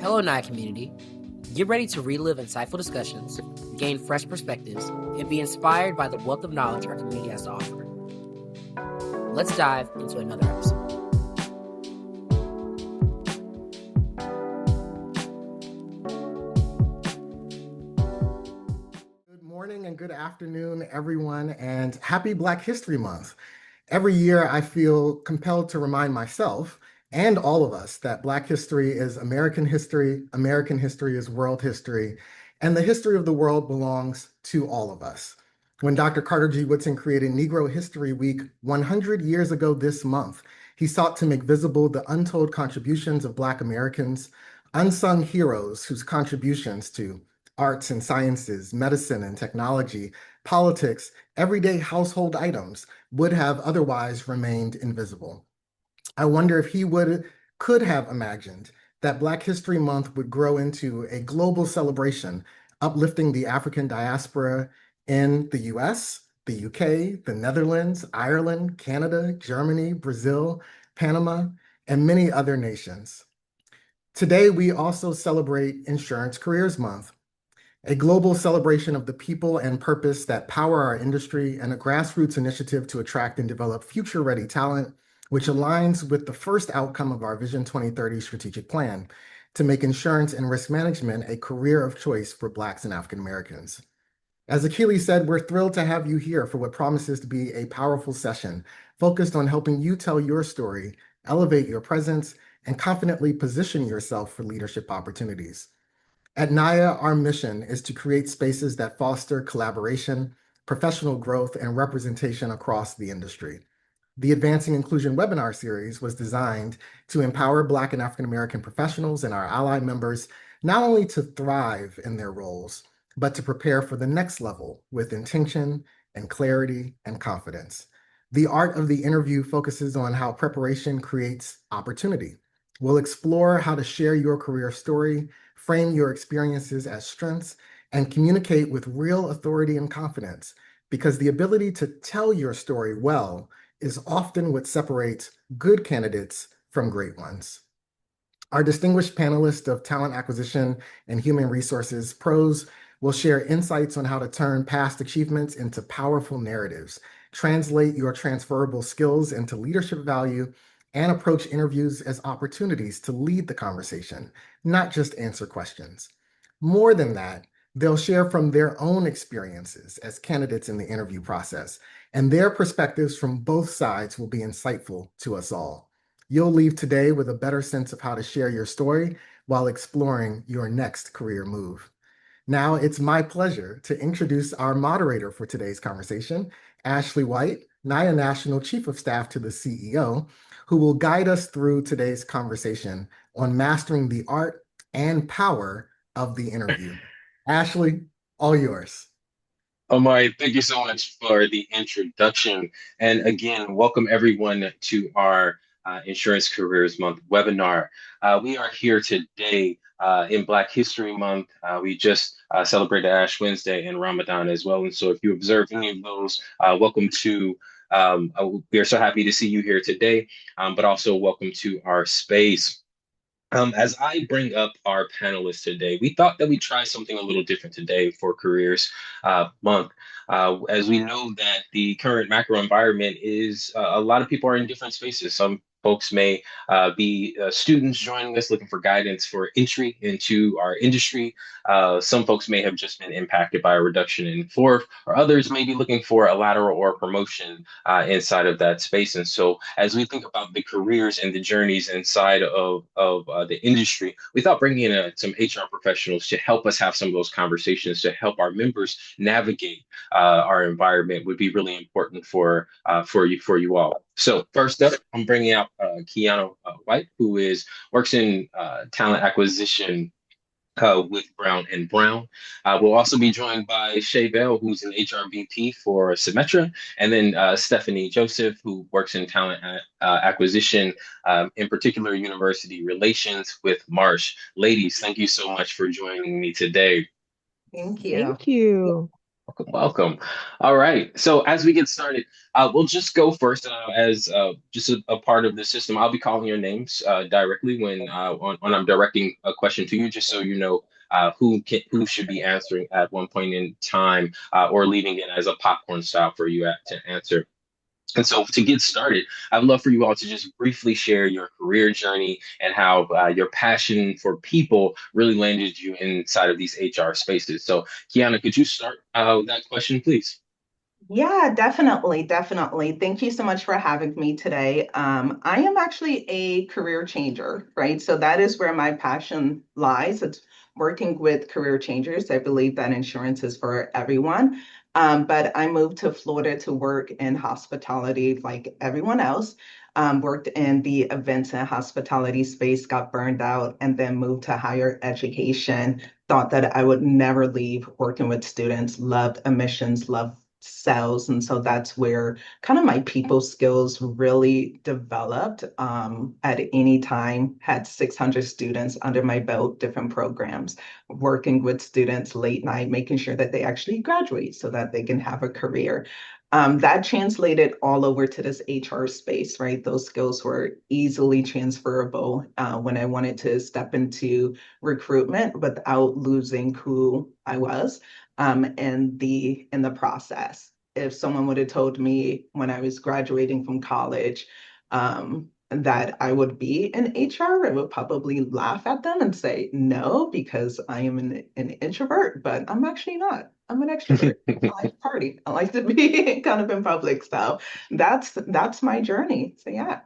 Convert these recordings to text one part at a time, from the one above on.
Hello, NAAIA community. Get ready to relive insightful discussions, gain fresh perspectives, and be inspired by the wealth of knowledge our community has to offer. Let's dive into another episode. Good morning and good afternoon, everyone, and happy Black History Month. Every year, I feel compelled to remind myself and all of us that Black history is American history is world history, and the history of the world belongs to all of us. When Dr. Carter G. Woodson created Negro History Week 100 years ago this month, he sought to make visible the untold contributions of Black Americans, unsung heroes whose contributions to arts and sciences, medicine and technology, politics, everyday household items would have otherwise remained invisible. I wonder if he could have imagined that Black History Month would grow into a global celebration, uplifting the African diaspora in the US, the UK, the Netherlands, Ireland, Canada, Germany, Brazil, Panama, and many other nations. Today, we also celebrate Insurance Careers Month, a global celebration of the people and purpose that power our industry and a grassroots initiative to attract and develop future-ready talent, which aligns with the first outcome of our Vision 2030 strategic plan to make insurance and risk management a career of choice for Blacks and African Americans. As Akili said, we're thrilled to have you here for what promises to be a powerful session focused on helping you tell your story, elevate your presence, and confidently position yourself for leadership opportunities. At NAAIA, our mission is to create spaces that foster collaboration, professional growth, and representation across the industry. The Advancing Inclusion webinar series was designed to empower Black and African American professionals and our ally members not only to thrive in their roles, but to prepare for the next level with intention and clarity and confidence. The art of the interview focuses on how preparation creates opportunity. We'll explore how to share your career story, frame your experiences as strengths, and communicate with real authority and confidence, because the ability to tell your story well is often what separates good candidates from great ones. Our distinguished panelist of talent acquisition and human resources pros will share insights on how to turn past achievements into powerful narratives, translate your transferable skills into leadership value, and approach interviews as opportunities to lead the conversation, not just answer questions. More than that, they'll share from their own experiences as candidates in the interview process, and their perspectives from both sides will be insightful to us all. You'll leave today with a better sense of how to share your story while exploring your next career move. Now, it's my pleasure to introduce our moderator for today's conversation, Ashley White, NAAIA National Chief of Staff to the CEO, who will guide us through today's conversation on mastering the art and power of the interview. Ashley, all yours. Omari, thank you so much for the introduction. And again, welcome everyone to our Insurance Careers Month webinar. We are here today in Black History Month. We just celebrated Ash Wednesday and Ramadan as well. And so if you observe any of those, welcome to, we are so happy to see you here today, but also welcome to our space. As I bring up our panelists today, we thought that we'd try something a little different today for Careers Month. As we know that the current macro environment is a lot of people are in different spaces. Some folks may be students joining us looking for guidance for entry into our industry. Some folks may have just been impacted by a reduction in force, or others may be looking for a lateral or promotion inside of that space. And so as we think about the careers and the journeys inside of the industry, we thought bringing in some HR professionals to help us have some of those conversations to help our members navigate our environment would be really important for you all. So first up, I'm bringing out Quiana White, who works in talent acquisition with Brown and Brown. We'll also be joined by Shay Bell, who's an HR VP for Symetra, and then Stéphanie Joseph, who works in talent acquisition, in particular university relations with Marsh. Ladies, thank you so much for joining me today. Thank you. Thank you. Welcome, welcome. All right. So as we get started, we'll just go first as just a part of the system. I'll be calling your names directly when I'm directing a question to you, just so you know who should be answering at one point in time, or leaving it as a popcorn style for you to answer. And so to get started, I'd love for you all to just briefly share your career journey and how your passion for people really landed you inside of these HR spaces. So, Kiana, could you start with that question, please? Yeah, definitely, definitely. Thank you so much for having me today. I am actually a career changer, right? So that is where my passion lies. It's working with career changers. I believe that insurance is for everyone. But I moved to Florida to work in hospitality like everyone else. Worked in the events and hospitality space, got burned out, and then moved to higher education. Thought that I would never leave working with students, loved admissions, loved sales. And so that's where kind of my people skills really developed. At any time, had 600 students under my belt, different programs, working with students late night, making sure that they actually graduate so that they can have a career. That translated all over to this HR space, right? Those skills were easily transferable when I wanted to step into recruitment without losing who I was in the process. If someone would have told me when I was graduating from college that I would be in HR, I would probably laugh at them and say no, because I am an introvert, but I'm actually not. I'm an extrovert. I like to party. I like to be kind of in public. So that's my journey. So yeah.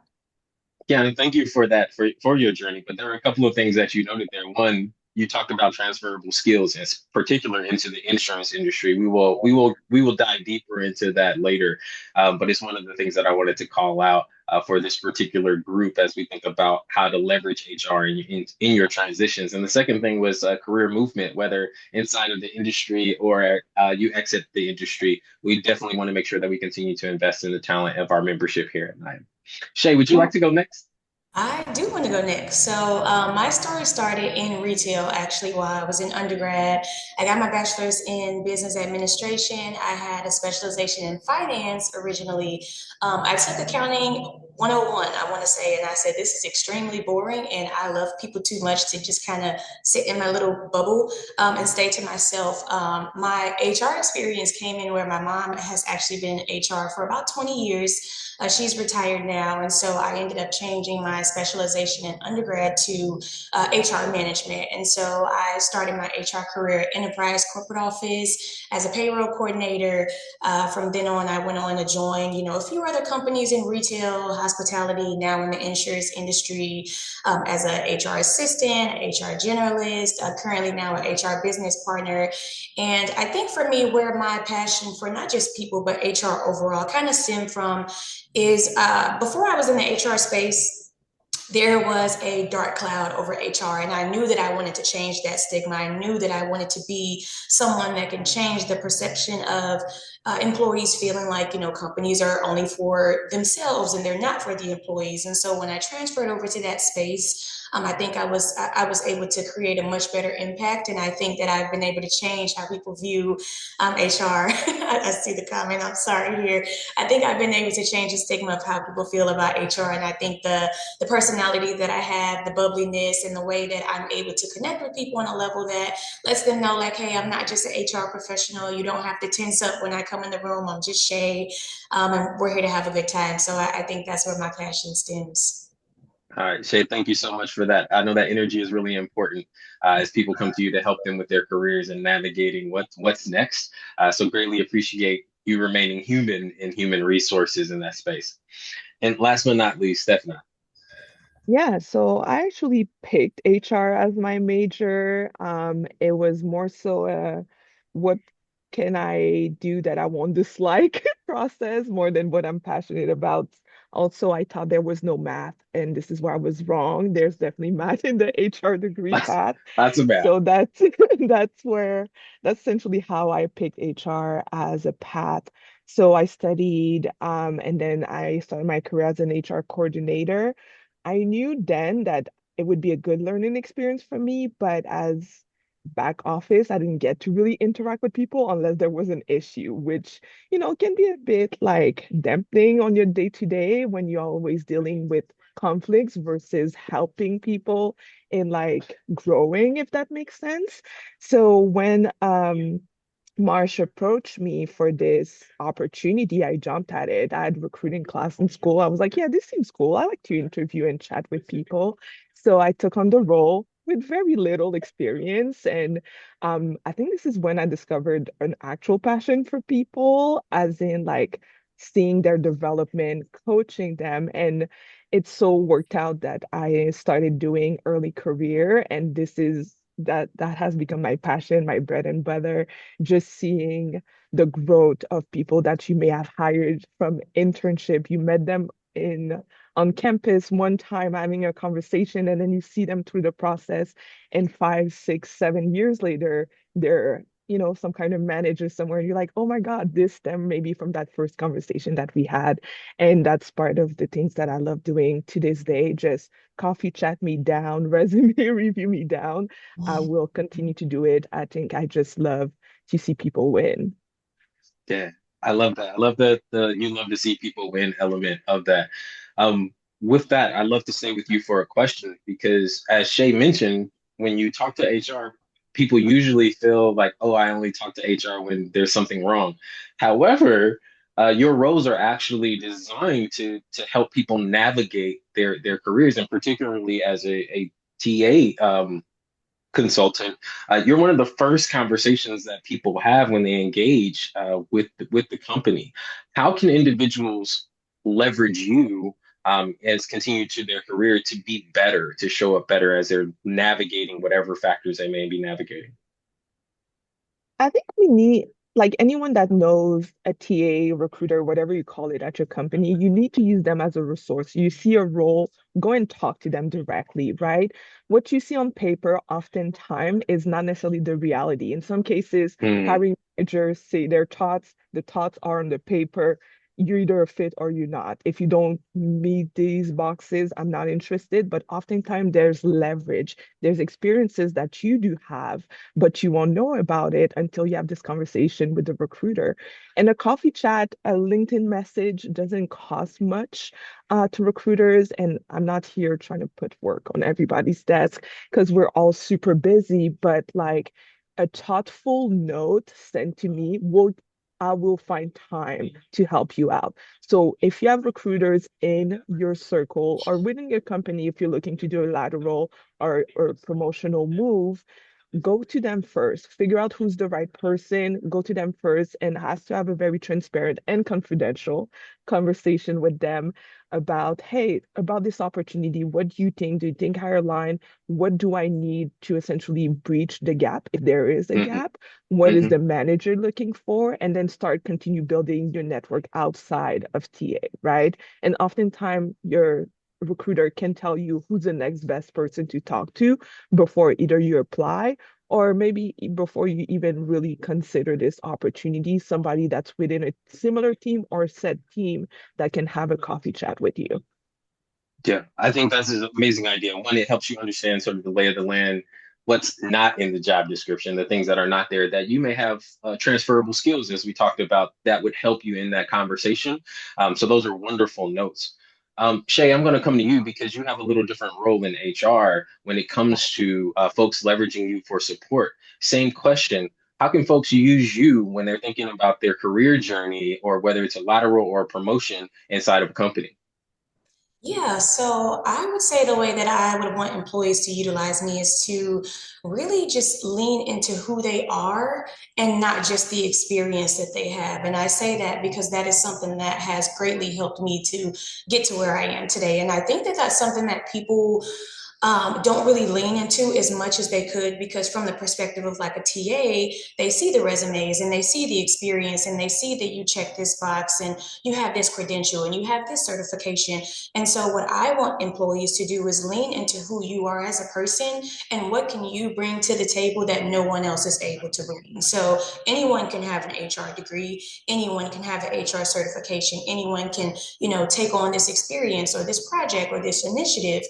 Yeah, and thank you for that for your journey. But there are a couple of things that you noted there. One, you talked about transferable skills, as particular into the insurance industry. We will dive deeper into that later. But it's one of the things that I wanted to call out for this particular group as we think about how to leverage HR in your transitions. And the second thing was career movement, whether inside of the industry or you exit the industry. We definitely want to make sure that we continue to invest in the talent of our membership here at NAAIA. Shay, would you like to go next? I do want to go next. So, my story started in retail actually while I was in undergrad. I got my bachelor's in business administration. I had a specialization in finance originally. I took accounting 101, I want to say, and I said, this is extremely boring, and I love people too much to just kind of sit in my little bubble and stay to myself. My HR experience came in where my mom has actually been in HR for about 20 years. She's retired now, and so I ended up changing my specialization in undergrad to HR management. And so I started my HR career at Enterprise Corporate Office as a payroll coordinator. From then on, I went on to join, a few other companies in retail, hospitality, now in the insurance industry as an HR assistant, HR generalist, currently now an HR business partner. And I think for me, where my passion for not just people, but HR overall kind of stemmed from is before I was in the HR space, there was a dark cloud over HR, and I knew that I wanted to change that stigma. I knew that I wanted to be someone that can change the perception of employees feeling like, companies are only for themselves and they're not for the employees. And so when I transferred over to that space, I think I was able to create a much better impact, and I think that I've been able to change how people view HR. I see the comment. I'm sorry here. I think I've been able to change the stigma of how people feel about HR, and I think the personality that I have, the bubbliness, and the way that I'm able to connect with people on a level that lets them know, like, hey, I'm not just an HR professional. You don't have to tense up when I come in the room. I'm just Shay, and we're here to have a good time. So I think that's where my passion stems. All right, Shay, thank you so much for that. I know that energy is really important as people come to you to help them with their careers and navigating what's next. So greatly appreciate you remaining human and human resources in that space. And last but not least, Stephanie. Yeah, so I actually picked HR as my major. It was more so what can I do that I won't dislike process more than what I'm passionate about. Also, I thought there was no math, and this is where I was wrong. There's definitely math in the HR degree That's path. that's a bad. So that's that's essentially how I picked HR as a path. So I studied, and then I started my career as an HR coordinator. I knew then that it would be a good learning experience for me, but as back office. I didn't get to really interact with people unless there was an issue, which, can be a bit like dampening on your day to day when you're always dealing with conflicts versus helping people in like growing, if that makes sense. So when Marsh approached me for this opportunity, I jumped at it. I had recruiting class in school. I was like, yeah, this seems cool. I like to interview and chat with people. So I took on the role with very little experience. And I think this is when I discovered an actual passion for people, as in like seeing their development, coaching them. And it so worked out that I started doing early career. And that has become my passion, my bread and butter, just seeing the growth of people that you may have hired from internship. You met them in on campus one time having a conversation, and then you see them through the process, and 5, 6, 7 years later, they're some kind of manager somewhere, and you're like, oh my God, this stemmed maybe from that first conversation that we had. And that's part of the things that I love doing to this day. Just coffee chat me down, resume review me down. I will continue to do it. I think I just love to see people win. Yeah, I love that. I love the you love to see people win element of that. With that, I'd love to stay with you for a question because as Shay mentioned, when you talk to HR, people usually feel like, oh, I only talk to HR when there's something wrong. However, your roles are actually designed to help people navigate their careers, and particularly as a TA consultant, you're one of the first conversations that people have when they engage with the company. How can individuals leverage you as continue to their career to be better, to show up better as they're navigating whatever factors they may be navigating? I think we need, like anyone that knows a TA, recruiter, whatever you call it at your company, you need to use them as a resource. You see a role, go and talk to them directly, right? What you see on paper oftentimes is not necessarily the reality. In some cases, Mm, hiring managers say their thoughts, the thoughts are on the paper. You're either a fit or you're not. If you don't meet these boxes, I'm not interested. But oftentimes there's leverage. There's experiences that you do have but you won't know about it until you have this conversation with the recruiter. And a coffee chat, a LinkedIn message doesn't cost much to recruiters. And I'm not here trying to put work on everybody's desk because we're all super busy, but like a thoughtful note sent to me will I will find time to help you out. So if you have recruiters in your circle or within your company, if you're looking to do a lateral or promotional move, go to them first, figure out who's the right person, go to them first, and has to have a very transparent and confidential conversation with them about, hey, about this opportunity. What do you think? Do you think higher line? What do I need to essentially breach the gap if there is a mhm, gap? What is mhm. the manager looking for? And then continue building your network outside of TA, right? And oftentimes your recruiter can tell you who's the next best person to talk to before either you apply or maybe before you even really consider this opportunity, somebody that's within a similar team or set team that can have a coffee chat with you. Yeah, I think that's an amazing idea. One, it helps you understand sort of the lay of the land, what's not in the job description, the things that are not there that you may have transferable skills, as we talked about, that would help you in that conversation. So those are wonderful notes. Shay, I'm going to come to you because you have a little different role in HR when it comes to folks leveraging you for support. Same question. How can folks use you when they're thinking about their career journey or whether it's a lateral or a promotion inside of a company? Yeah, so I would say the way that I would want employees to utilize me is to really just lean into who they are and not just the experience that they have. And I say that because that is something that has greatly helped me to get to where I am today. And I think that that's something that people don't really lean into as much as they could because from the perspective of like a TA, they see the resumes and they see the experience and they see that you check this box and you have this credential and you have this certification. And so what I want employees to do is lean into who you are as a person and what can you bring to the table that no one else is able to bring. So anyone can have an HR degree, anyone can have an HR certification, anyone can, take on this experience or this project or this initiative,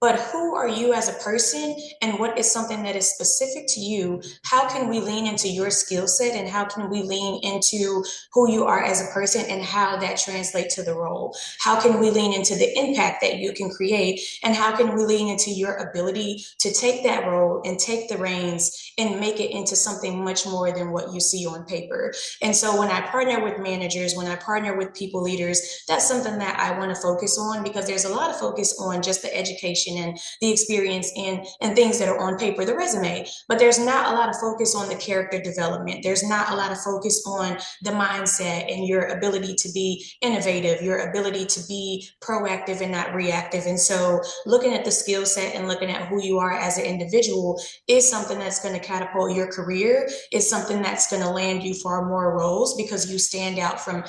but who are you as a person and what is something that is specific to you? How can we lean into your skill set and how can we lean into who you are as a person and how that translates to the role? How can we lean into the impact that you can create and how can we lean into your ability to take that role and take the reins and make it into something much more than what you see on paper? And so when I partner with managers, when I partner with people leaders, that's something that I want to focus on because there's a lot of focus on just the education and the experience and things that are on paper, the resume. But there's not a lot of focus on the character development. There's not a lot of focus on the mindset and your ability to be innovative, your ability to be proactive and not reactive. And so looking at the skill set and looking at who you are as an individual is something that's going to catapult your career, is something that's going to land you far more roles because you stand out from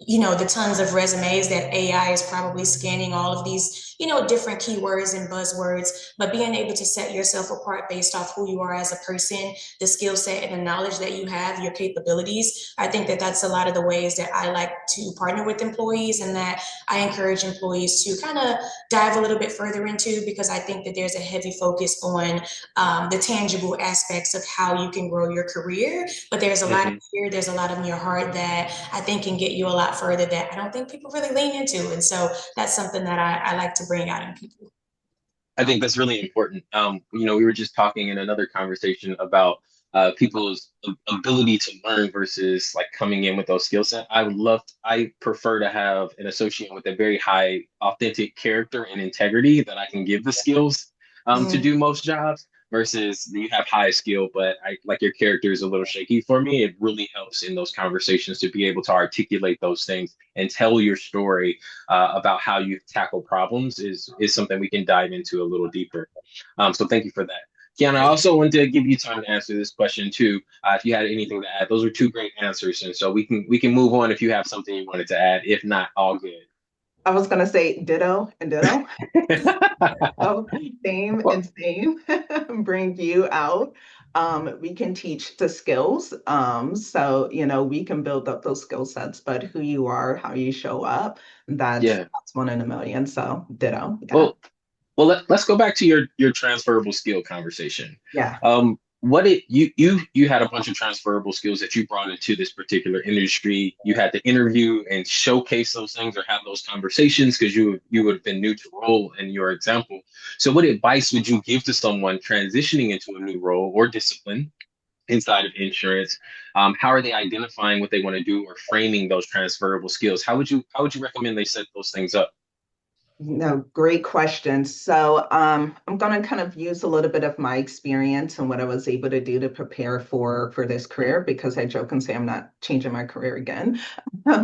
the tons of resumes that AI is probably scanning all of these, different keywords and buzzwords, but being able to set yourself apart based off who you are as a person, the skill set and the knowledge that you have, your capabilities. I think that that's a lot of the ways that I like to partner with employees and that I encourage employees to kind of dive a little bit further into because I think that there's a heavy focus on the tangible aspects of how you can grow your career, but there's a lot of fear, there's a lot of your heart that I think can get you a lot further that I don't think people really lean into. And so that's something that I like to bring out in people. I think that's really important. We were just talking in another conversation about people's ability to learn versus like coming in with those skill set. I prefer to have an associate with a very high authentic character and integrity that I can give the skills to do most jobs versus you have high skill, but I like your character is a little shaky for me. It really helps in those conversations to be able to articulate those things and tell your story about how you tackle problems is something we can dive into a little deeper. So thank you for that. Quiana, I also wanted to give you time to answer this question too. If you had anything to add, those are two great answers, and so we can move on if you have something you wanted to add. If not, all good. I was going to say ditto and ditto. So same and same bring you out. We can teach the skills. So we can build up those skill sets, but who you are, how you show up, that's Yeah. that's one in a million. So ditto. Yeah. Let's go back to your transferable skill conversation. Yeah. What it you had a bunch of transferable skills that you brought into this particular industry. You had to interview and showcase those things or have those conversations because you would have been new to role in your example. So what advice would you give to someone transitioning into a new role or discipline inside of insurance? How are they identifying what they want to do or framing those transferable skills? How would you recommend they set those things up? No, great question. So I'm going to kind of use a little bit of my experience and what I was able to do to prepare for this career because I joke and say I'm not changing my career again.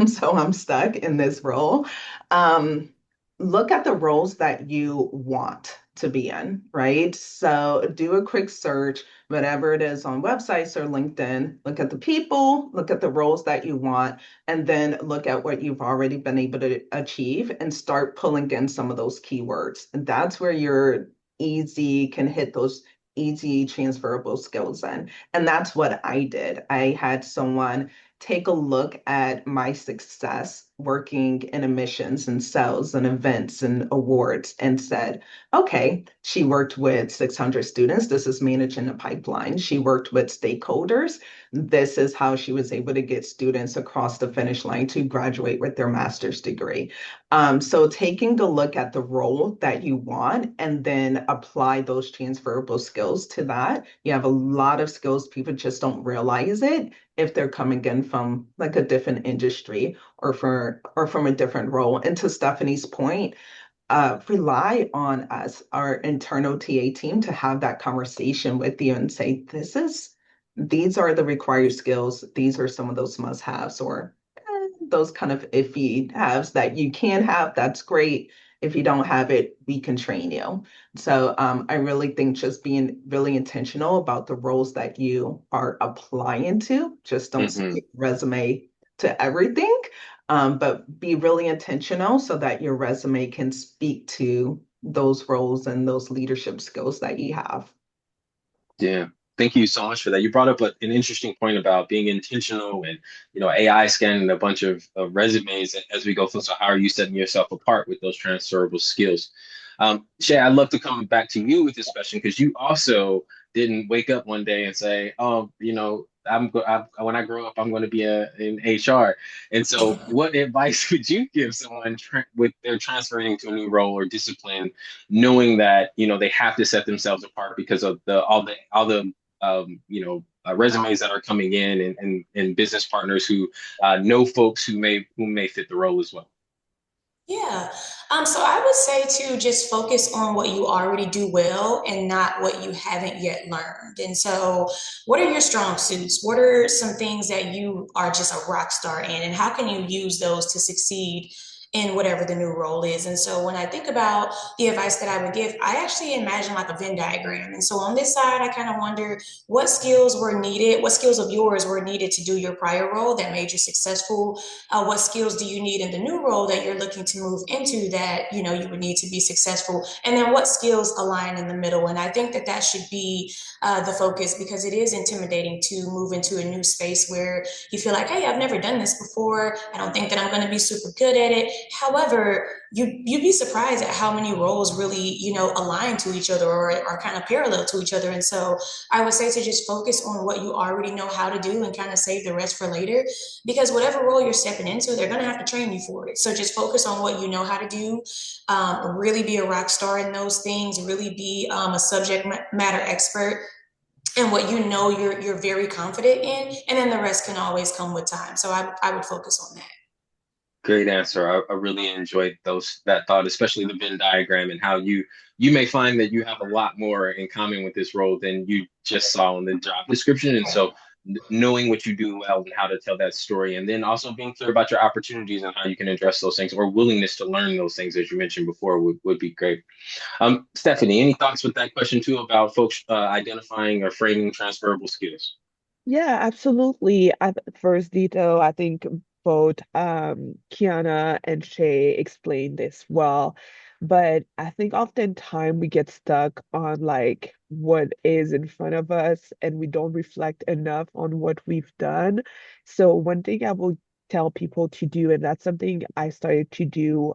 So I'm stuck in this role. Um, Look at the roles that you want to be in, right? So do a quick search, whatever it is on websites or LinkedIn. Look at the people, look at the roles that you want, and then look at what you've already been able to achieve and start pulling in some of those keywords. And that's where you're easy can hit those easy transferable skills in. And that's what I did. I had someone take a look at my success working in admissions and sales and events and awards and said, okay, she worked with 600 students. This is managing a pipeline. She worked with stakeholders. This is how she was able to get students across the finish line to graduate with their master's degree. So taking a look at the role that you want and then apply those transferable skills to that. You have a lot of skills, people just don't realize it if they're coming in from like a different industry or from a different role. And to Stephanie's point, rely on us, our internal TA team, to have that conversation with you and say, these are the required skills. These are some of those must-haves or those kind of iffy haves that you can have. That's great. If you don't have it, we can train you. So I really think just being really intentional about the roles that you are applying to, just don't Hmm. stick resume to everything, but be really intentional so that your resume can speak to those roles and those leadership skills that you have. Yeah. Thank you so much for that. You brought up an interesting point about being intentional and, AI scanning a bunch of resumes as we go through. So how are you setting yourself apart with those transferable skills? Shay, I'd love to come back to you with this question because you also didn't wake up one day and say, "Oh, when I grow up, I'm going to be in HR." And so, what advice would you give someone with they're transferring to a new role or discipline, knowing that they have to set themselves apart because of all the resumes that are coming in and business partners who know folks who may fit the role as well. Yeah. So I would say to just focus on what you already do well and not what you haven't yet learned. And so, what are your strong suits? What are some things that you are just a rock star in? And how can you use those to succeed in whatever the new role is? And so, when I think about the advice that I would give, I actually imagine like a Venn diagram. And so, on this side, I kind of wonder what skills were needed, what skills of yours were needed to do your prior role that made you successful. What skills do you need in the new role that you're looking to move into that you would need to be successful, and then what skills align in the middle? And I think that that should be the focus, because it is intimidating to move into a new space where you feel like, hey, I've never done this before, I don't think that I'm going to be super good at it. However, you'd be surprised at how many roles really align to each other or are kind of parallel to each other. And so I would say to just focus on what you already know how to do and kind of save the rest for later, because whatever role you're stepping into, they're going to have to train you for it. So just focus on what you know how to do. Really be a rock star in those things. Really be a subject matter expert and what you're very confident in, and then the rest can always come with time. So I would focus on that. Great answer. I really enjoyed that thought, especially the Venn diagram and how you may find that you have a lot more in common with this role than you just saw in the job description. And so knowing what you do well and how to tell that story, and then also being clear about your opportunities and how you can address those things or willingness to learn those things, as you mentioned before, would be great. Stephanie, any thoughts with that question too about folks identifying or framing transferable skills? Yeah, absolutely. At first, Dito, I think both Kiana and Shay explained this well, but I think oftentimes we get stuck on like what is in front of us and we don't reflect enough on what we've done. So one thing I will tell people to do, and that's something I started to do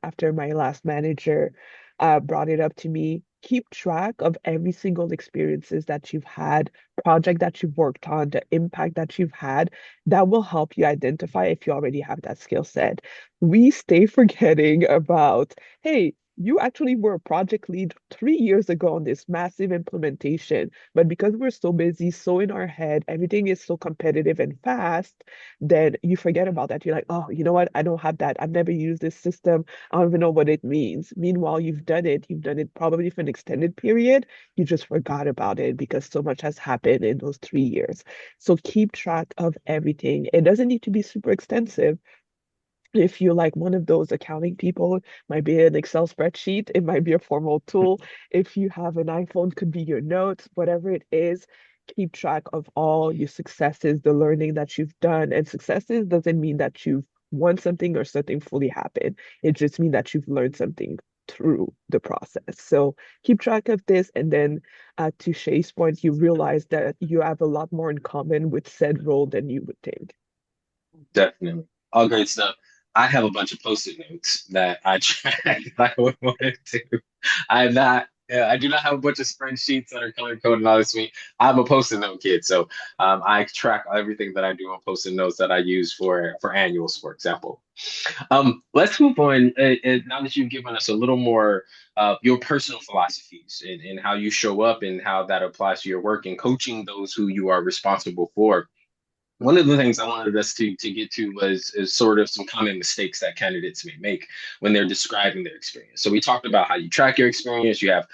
after my last manager brought it up to me, keep track of every single experiences that you've had, project that you've worked on, the impact that you've had. That will help you identify if you already have that skill set. We stay forgetting about, hey, you actually were a project lead 3 years ago on this massive implementation, but because we're so busy, so in our head, everything is so competitive and fast, then you forget about that. You're like, oh, you know what? I don't have that. I've never used this system. I don't even know what it means. Meanwhile, you've done it. You've done it probably for an extended period. You just forgot about it because so much has happened in those 3 years. So keep track of everything. It doesn't need to be super extensive. If you're like one of those accounting people, it might be an Excel spreadsheet, it might be a formal tool. If you have an iPhone, could be your notes, whatever it is, keep track of all your successes, the learning that you've done. And successes doesn't mean that you've won something or something fully happened. It just means that you've learned something through the process. So keep track of this. And then to Shay's point, you realize that you have a lot more in common with said role than you would think. Definitely. All great stuff. I have a bunch of post-it notes that I track that I would want to. I'm not, I do not have a bunch of spreadsheets that are color coded and all this. I'm a post-it note kid. So I track everything that I do on post-it notes that I use for annuals, for example. Let's move on. Now that you've given us a little more your personal philosophies and how you show up and how that applies to your work and coaching those who you are responsible for. One of the things I wanted us to get to was is sort of some common mistakes that candidates may make when they're describing their experience. So we talked about how you track your experience, you have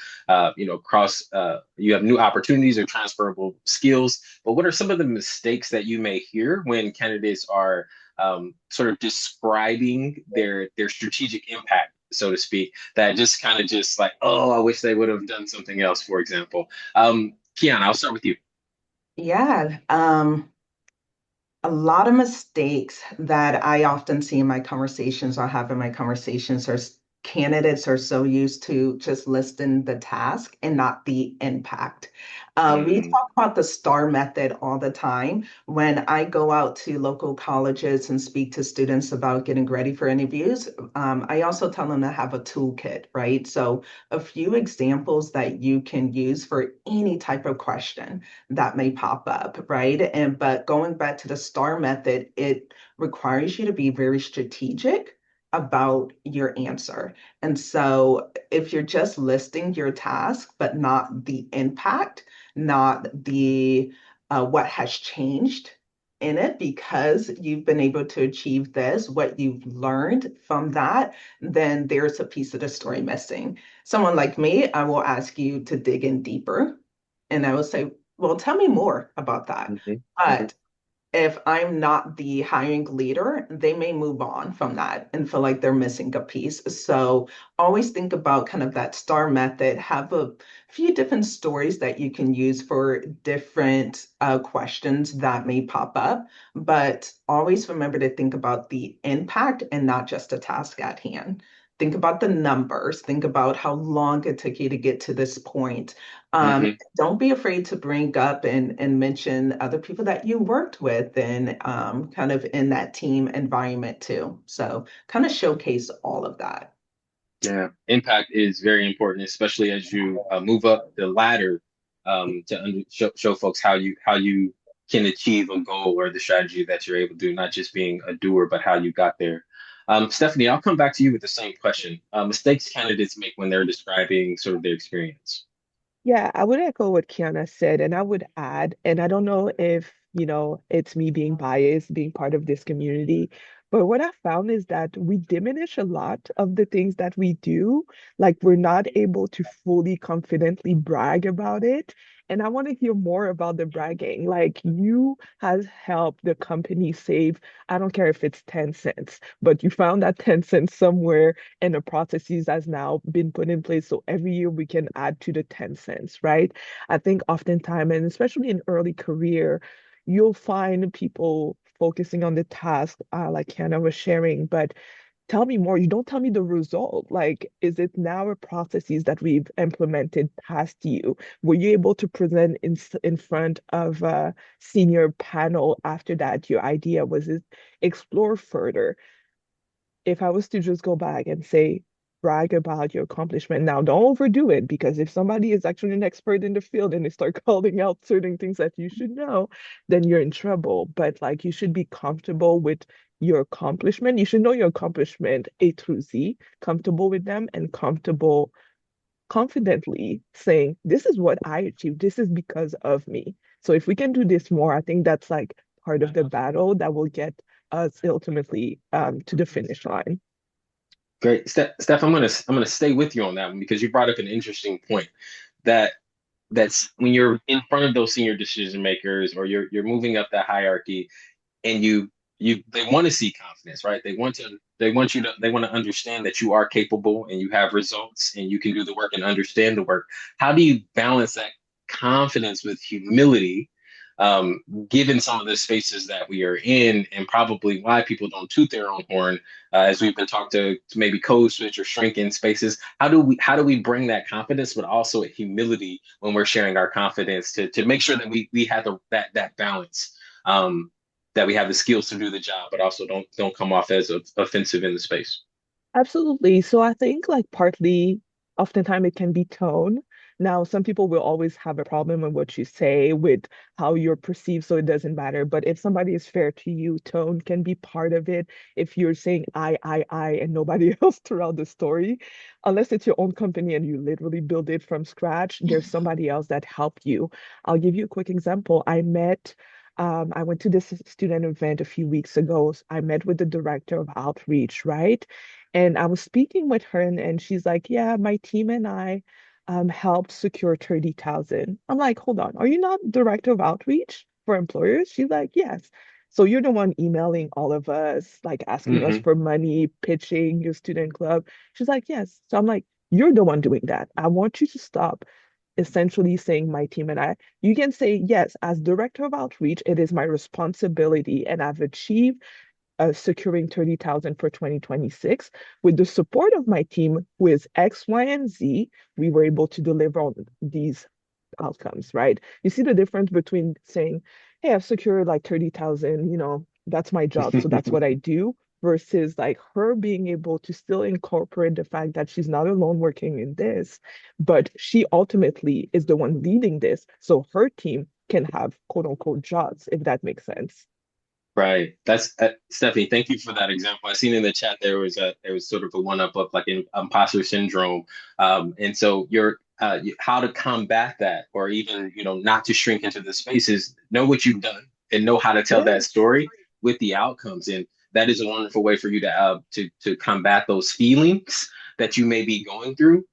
you have new opportunities or transferable skills. But what are some of the mistakes that you may hear when candidates are sort of describing their strategic impact, so to speak, that just kind of just like, oh, I wish they would have done something else, for example. Kiana, I'll start with you. Yeah. A lot of mistakes that I often see in my conversations or have in my conversations are candidates are so used to just listing the task and not the impact. We Mm, talk about the STAR method all the time. When I go out to local colleges and speak to students about getting ready for interviews, I also tell them to have a toolkit, right? So, a few examples that you can use for any type of question that may pop up, right? But going back to the STAR method, it requires you to be very strategic about your answer. And so if you're just listing your task, but not the impact, not the what has changed in it because you've been able to achieve this, what you've learned from that, then there's a piece of the story missing. Someone like me, I will ask you to dig in deeper and I will say, well, tell me more about that. mhm, mhm. But if I'm not the hiring leader, they may move on from that and feel like they're missing a piece. So always think about kind of that STAR method, have a few different stories that you can use for different questions that may pop up, but always remember to think about the impact and not just the task at hand. Think about the numbers. Think about how long it took you to get to this point. Mhm. Don't be afraid to bring up and mention other people that you worked with and kind of in that team environment too. So kind of showcase all of that. Yeah, impact is very important, especially as you move up the ladder to show folks how you can achieve a goal or the strategy that you're able to do, not just being a doer, but how you got there. Stephanie, I'll come back to you with the same question. Mistakes candidates make when they're describing sort of their experience. Yeah, I would echo what Kiana said, and I would add, and I don't know if, it's me being biased, being part of this community, but what I found is that we diminish a lot of the things that we do. Like we're not able to fully confidently brag about it. And I want to hear more about the bragging. Like you has helped the company save, I don't care if it's 10 cents, but you found that 10 cents somewhere and the processes has now been put in place. So every year we can add to the 10 cents, right? I think oftentimes, and especially in early career, you'll find people focusing on the task, like Hannah was sharing, but tell me more. You don't tell me the result. Like, is it now a processes that we've implemented past you? Were you able to present in front of a senior panel after that? Your idea was it explore further? If I was to just go back and say, brag about your accomplishment. Now, don't overdo it because if somebody is actually an expert in the field and they start calling out certain things that you should know, then you're in trouble. But like you should be comfortable with your accomplishment. You should know your accomplishment A through Z, comfortable with them and comfortable confidently saying, this is what I achieved. This is because of me. So if we can do this more, I think that's like part of the battle that will get us ultimately to the finish line. Great, Steph. I'm gonna stay with you on that one because you brought up an interesting point that that's when you're in front of those senior decision makers or you're moving up that hierarchy and you they want to see confidence, right? They want to understand that you are capable and you have results and you can do the work and understand the work. How do you balance that confidence with humility, given some of the spaces that we are in and probably why people don't toot their own horn, as we've been talked to maybe code switch or shrink in spaces. How do we bring that confidence, but also a humility when we're sharing our confidence to make sure that we have that balance. That we have the skills to do the job, but also don't come off as offensive in the space. Absolutely. So I think like partly, oftentimes it can be tone. Now, some people will always have a problem with what you say, with how you're perceived, so it doesn't matter. But if somebody is fair to you, tone can be part of it. If you're saying I, and nobody else throughout the story, unless it's your own company and you literally build it from scratch, there's somebody else that helped you. I'll give you a quick example. I went to this student event a few weeks ago. I met with the director of outreach, right? And I was speaking with her, and she's like, yeah, my team and I helped secure 30,000. I'm like, hold on, are you not director of outreach for employers? She's like, yes. So you're the one emailing all of us, like asking us Hmm. for money, pitching your student club. She's like, yes. So I'm like, you're the one doing that. I want you to stop essentially saying my team and I. You can say, yes, as director of outreach, it is my responsibility and I've achieved securing 30,000 for 2026. With the support of my team, who is X, Y, and Z, we were able to deliver on these outcomes, right? You see the difference between saying, hey, I've secured like 30,000, that's my job, so that's what I do, versus like her being able to still incorporate the fact that she's not alone working in this, but she ultimately is the one leading this. So her team can have quote unquote jobs, if that makes sense. Right. That's Stephanie. Thank you for that example. I seen in the chat there was sort of a one up of like imposter syndrome, and so how to combat that, or even not to shrink into the spaces. Know what you've done and know how to tell that Yes. story with the outcomes, and that is a wonderful way for you to combat those feelings that you may be going through.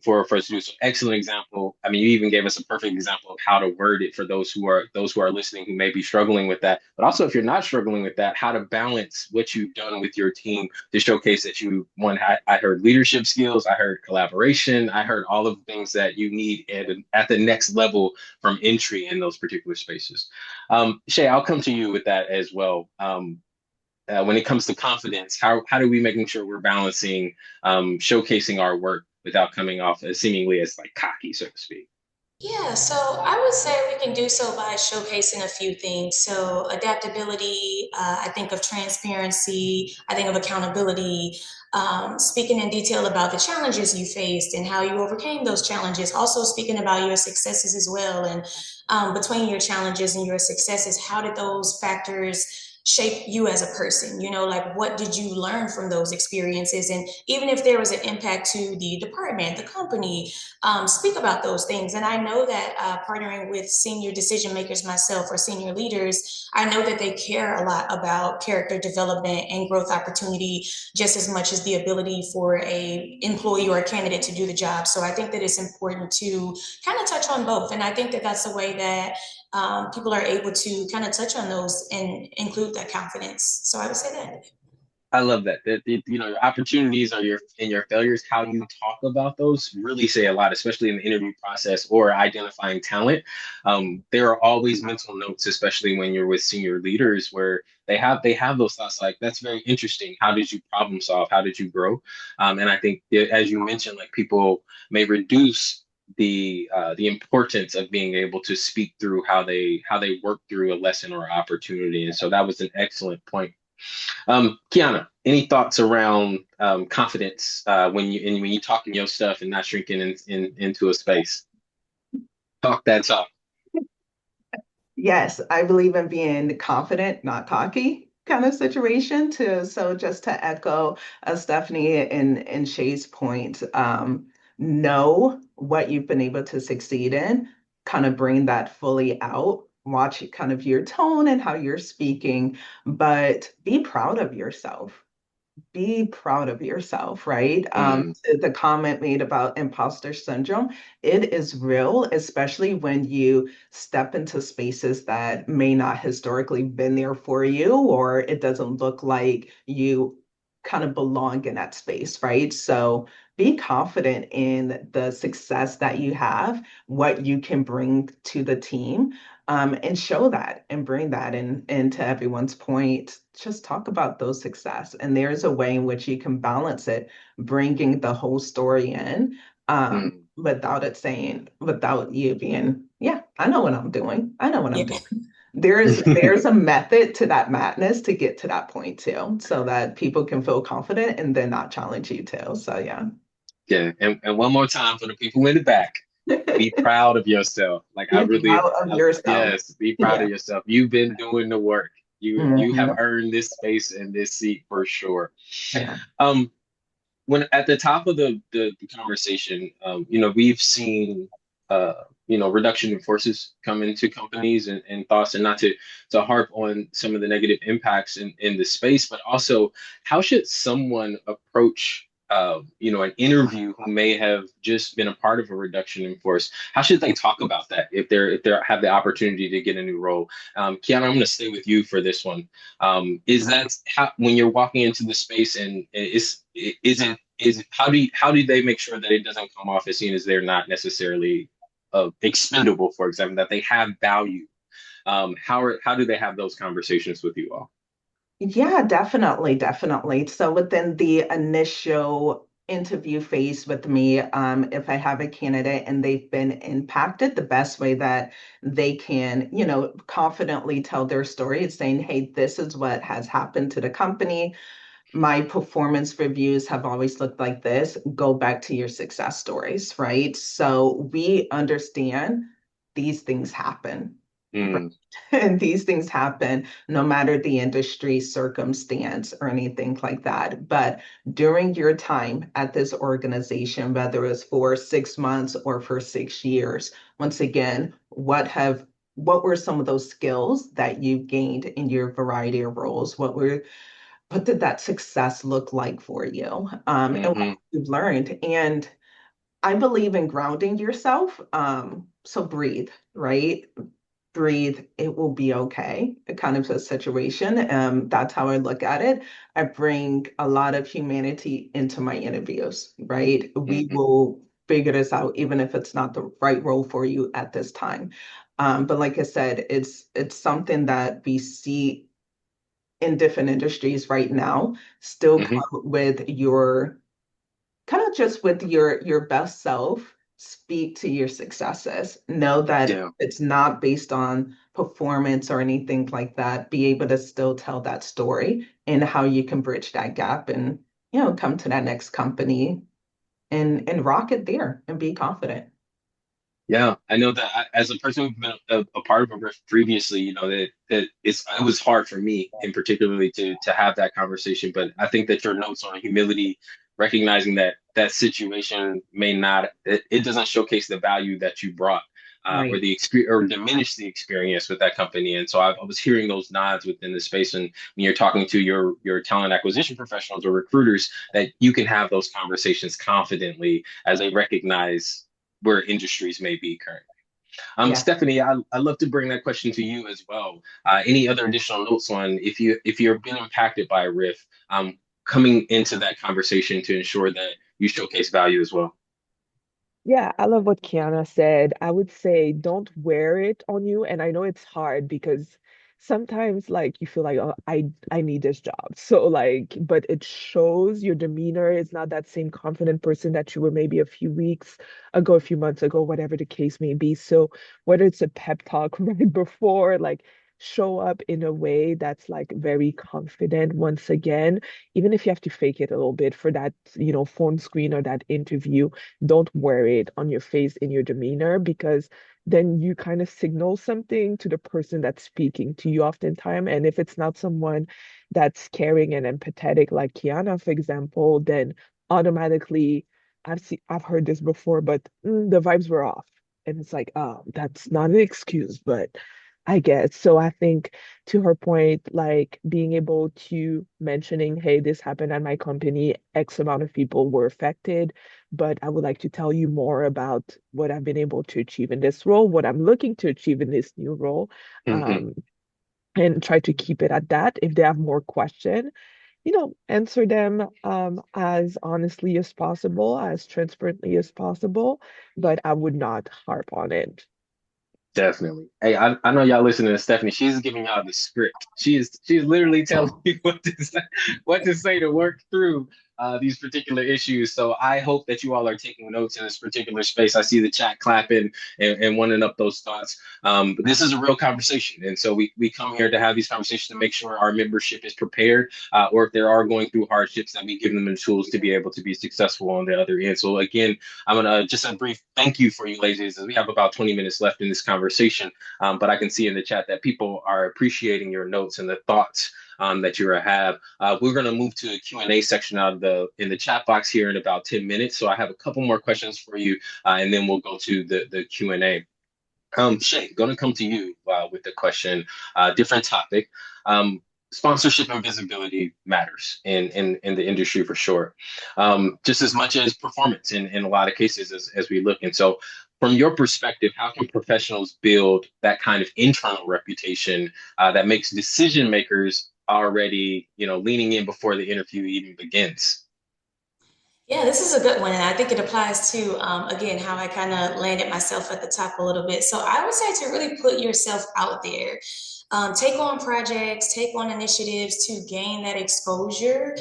For us to do so, excellent example. I mean, you even gave us a perfect example of how to word it for those who are listening who may be struggling with that. But also, if you're not struggling with that, how to balance what you've done with your team to showcase that I heard leadership skills, I heard collaboration, I heard all of the things that you need at the next level from entry in those particular spaces. Shay, I'll come to you with that as well. When it comes to confidence, how do we making sure we're balancing showcasing our work without coming off as seemingly as like cocky, so to speak? Yeah, so I would say we can do so by showcasing a few things. So, adaptability, I think of transparency, I think of accountability, speaking in detail about the challenges you faced and how you overcame those challenges. Also, speaking about your successes as well. And between your challenges and your successes, how did those factors shape you as a person? Like what did you learn from those experiences? And even if there was an impact to the department, the company, speak about those things. And I know that partnering with senior decision makers myself or senior leaders, I know that they care a lot about character development and growth opportunity just as much as the ability for a employee or a candidate to do the job. So I think that it's important to kind of touch on both. And I think that that's the way that people are able to kind of touch on those and include that confidence. So I would say that. I love that. Your opportunities are your failures. How you talk about those really say a lot, especially in the interview process or identifying talent. There are always mental notes, especially when you're with senior leaders, where they have those thoughts like, "That's very interesting. How did you problem solve? How did you grow?" And I think as you mentioned, like people may reduce the importance of being able to speak through how they work through a lesson or opportunity. And so that was an excellent point. Quiana, any thoughts around confidence when you talking your stuff and not shrinking into a space? Talk that talk. Yes, I believe in being confident, not cocky kind of situation too. So just to echo Stephanie and Shay's point, know what you've been able to succeed in, kind of bring that fully out, watch kind of your tone and how you're speaking, but be proud of yourself, be proud of yourself, right? Mm, The comment made about imposter syndrome, it is real, especially when you step into spaces that may not historically been there for you, or it doesn't look like you kind of belong in that space, right? So be confident in the success that you have, what you can bring to the team, and show that and bring that in. And to everyone's point, just talk about those success. And there's a way in which you can balance it, bringing the whole story in, mm. without you being, yeah, I know what I'm doing. I know what I'm Yeah. doing. There's a method to that madness to get to that point too, so that people can feel confident and then not challenge you too. So yeah. Yeah, and one more time for the people in the back. Be proud of yourself. Like Be proud of yourself. yes, be proud Yeah. of yourself. You've been doing the work. You have Mhm. earned this space and this seat for sure. Yeah. Um, when at the top of the conversation, we've seen reduction in forces come into companies and thoughts, and not to harp on some of the negative impacts in the space, but also how should someone approach an interview who may have just been a part of a reduction in force? How should they talk about that if they have the opportunity to get a new role? Kiana, I'm going to stay with you for this one. Is that how when you're walking into the space, and is how do they make sure that it doesn't come off as seen as they're not necessarily expendable, for example, that they have value? How do they have those conversations with you all? Yeah, definitely, definitely. So within the initial interview phase with me, if I have a candidate and they've been impacted, the best way that they can, confidently tell their story is saying, hey, this is what has happened to the company. My performance reviews have always looked like this. Go back to your success stories, right? So we understand these things happen, right? Mm, And these things happen no matter the industry circumstance or anything like that. But during your time at this organization, whether it's for 6 months or for 6 years, once again, what were some of those skills that you gained in your variety of roles? What did that success look like for you? And what hmm you've learned. And I believe in grounding yourself. So breathe, right? Breathe, it will be okay, kind of a situation. That's how I look at it. I bring a lot of humanity into my interviews, right? We hmm will figure this out, even if it's not the right role for you at this time. But like I said, it's something that we see in different industries right now. Still hmm come with your kind of just with your best self, speak to your successes. Know that Yeah. it's not based on performance or anything like that. Be able to still tell that story and how you can bridge that gap and come to that next company and rock it there and be confident. Yeah, I know that as a person who's been a part of a riff previously, it was hard for me in particularly to have that conversation. But I think that your notes on humility, recognizing that that situation may not, it doesn't showcase the value that you brought, or Right. the experience or diminish the experience with that company. And so I was hearing those nods within the space, and when you're talking to your talent acquisition professionals or recruiters, that you can have those conversations confidently as they recognize where industries may be currently. Yeah. Stephanie, I'd love to bring that question to you as well. Any other additional notes on if you've been impacted by a riff, coming into that conversation to ensure that you showcase value as well? Yeah, I love what Kiana said. I would say don't wear it on you. And I know it's hard because sometimes like you feel like, oh, I need this job. So like, but it shows your demeanor is not that same confident person that you were maybe a few weeks ago, a few months ago, whatever the case may be. So whether it's a pep talk right before, like show up in a way that's like very confident once again, even if you have to fake it a little bit for that, phone screen or that interview, don't wear it on your face in your demeanor because then you kind of signal something to the person that's speaking to you oftentimes. And if it's not someone that's caring and empathetic, like Kiana, for example, then automatically I've heard this before, but the vibes were off. And it's like, oh, that's not an excuse, but I guess. So I think to her point, like being able to mentioning, hey, this happened at my company, X amount of people were affected, but I would like to tell you more about what I've been able to achieve in this role, what I'm looking to achieve in this new role, Hmm um, and try to keep it at that. If they have more question, answer them as honestly as possible, as transparently as possible, but I would not harp on it. Definitely. Hey, I know y'all listening to Stephanie. She's giving y'all the script. She's literally telling you what to say to work through these particular issues. So I hope that you all are taking notes in this particular space. I see the chat clapping and wanting up those thoughts. But this is a real conversation, and so we come here to have these conversations to make sure our membership is prepared, or if they are going through hardships, that we give them the tools to be able to be successful on the other end. So again, I'm gonna just a brief thank you for you ladies, as we have about 20 minutes left in this conversation. But I can see in the chat that people are appreciating your notes and the thoughts that you have. We're going to move to a Q&A section out of in the chat box here in about 10 minutes. So I have a couple more questions for you, and then we'll go to the Q&A. Shay, going to come to you with the question, different topic. Sponsorship and visibility matters in the industry for sure, just as much as performance in a lot of cases as we look. And so, from your perspective, how can professionals build that kind of internal reputation that makes decision makers already, leaning in before the interview even begins? Yeah, this is a good one. And I think it applies to, again, how I kind of landed myself at the top a little bit. So I would say to really put yourself out there. take on projects, take on initiatives to gain that exposure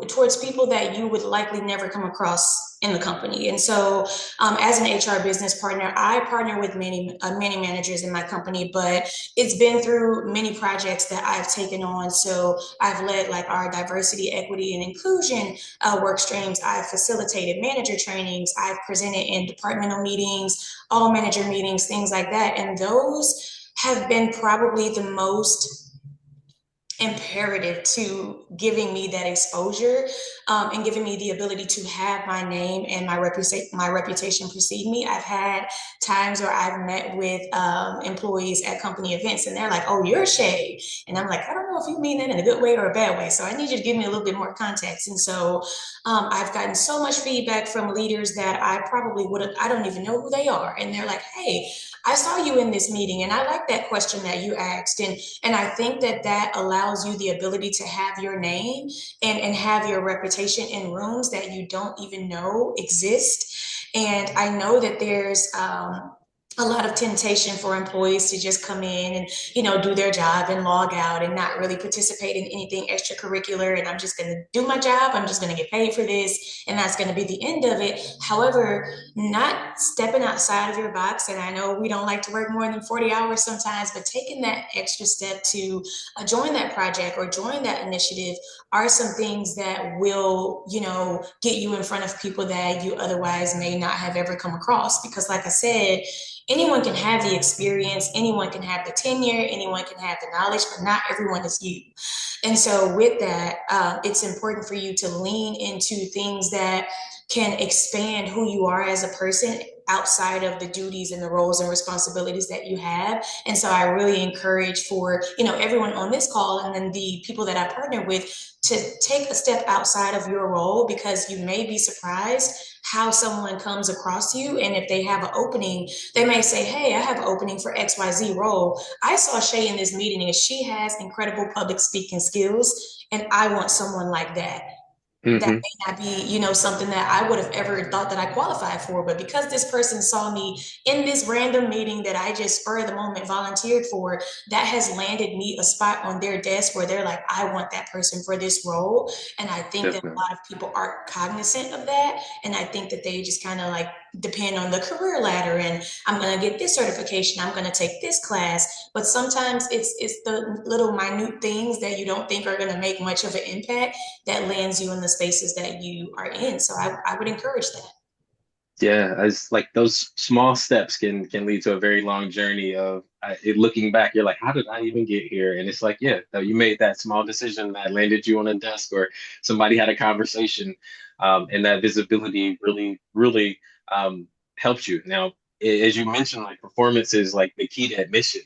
towards people that you would likely never come across in the company. And so as an HR business partner, I partner with many managers in my company, but it's been through many projects that I've taken on. So I've led like our diversity, equity, and inclusion work streams. I've facilitated manager trainings. I've presented in departmental meetings, all manager meetings, things like that. And those have been probably the most imperative to giving me that exposure and giving me the ability to have my name and my reputation precede me. I've had times where I've met with employees at company events and they're like, "Oh, you're Shay." And I'm like, "I don't know if you mean that in a good way or a bad way. So I need you to give me a little bit more context." And so I've gotten so much feedback from leaders that I probably I don't even know who they are. And they're like, "Hey, I saw you in this meeting and I like that question that you asked." And I think that allows you the ability to have your name and have your reputation in rooms that you don't even know exist. And I know that there's a lot of temptation for employees to just come in and do their job and log out and not really participate in anything extracurricular, and I'm just going to do my job, I'm just going to get paid for this, and that's going to be the end of it. However, not stepping outside of your box, and I know we don't like to work more than 40 hours sometimes, but taking that extra step to join that project or join that initiative are some things that will get you in front of people that you otherwise may not have ever come across. Because like I said, anyone can have the experience, anyone can have the tenure, anyone can have the knowledge, but not everyone is you. And so with that, it's important for you to lean into things that can expand who you are as a person outside of the duties and the roles and responsibilities that you have. And so I really encourage for, everyone on this call and then the people that I partner with to take a step outside of your role, because you may be surprised how someone comes across you. And if they have an opening, they may say, "Hey, I have an opening for XYZ role. I saw Shay in this meeting and she has incredible public speaking skills, and I want someone like that." That may not be, something that I would have ever thought that I qualified for. But because this person saw me in this random meeting that I just spur of the moment volunteered for, that has landed me a spot on their desk where they're like, "I want that person for this role." And I think that a lot of people aren't cognizant of that. And I think that they just kind of like depend on the career ladder and I'm going to get this certification, I'm going to take this class. But sometimes it's the little minute things that you don't think are going to make much of an impact that lands you in the spaces that you are in. So I would encourage that. Yeah, as like those small steps can lead to a very long journey of looking back, you're like, how did I even get here? And it's like, yeah, you made that small decision that landed you on a desk, or somebody had a conversation, and that visibility really helps you. Now, as you mentioned, like performance is like the key to admission,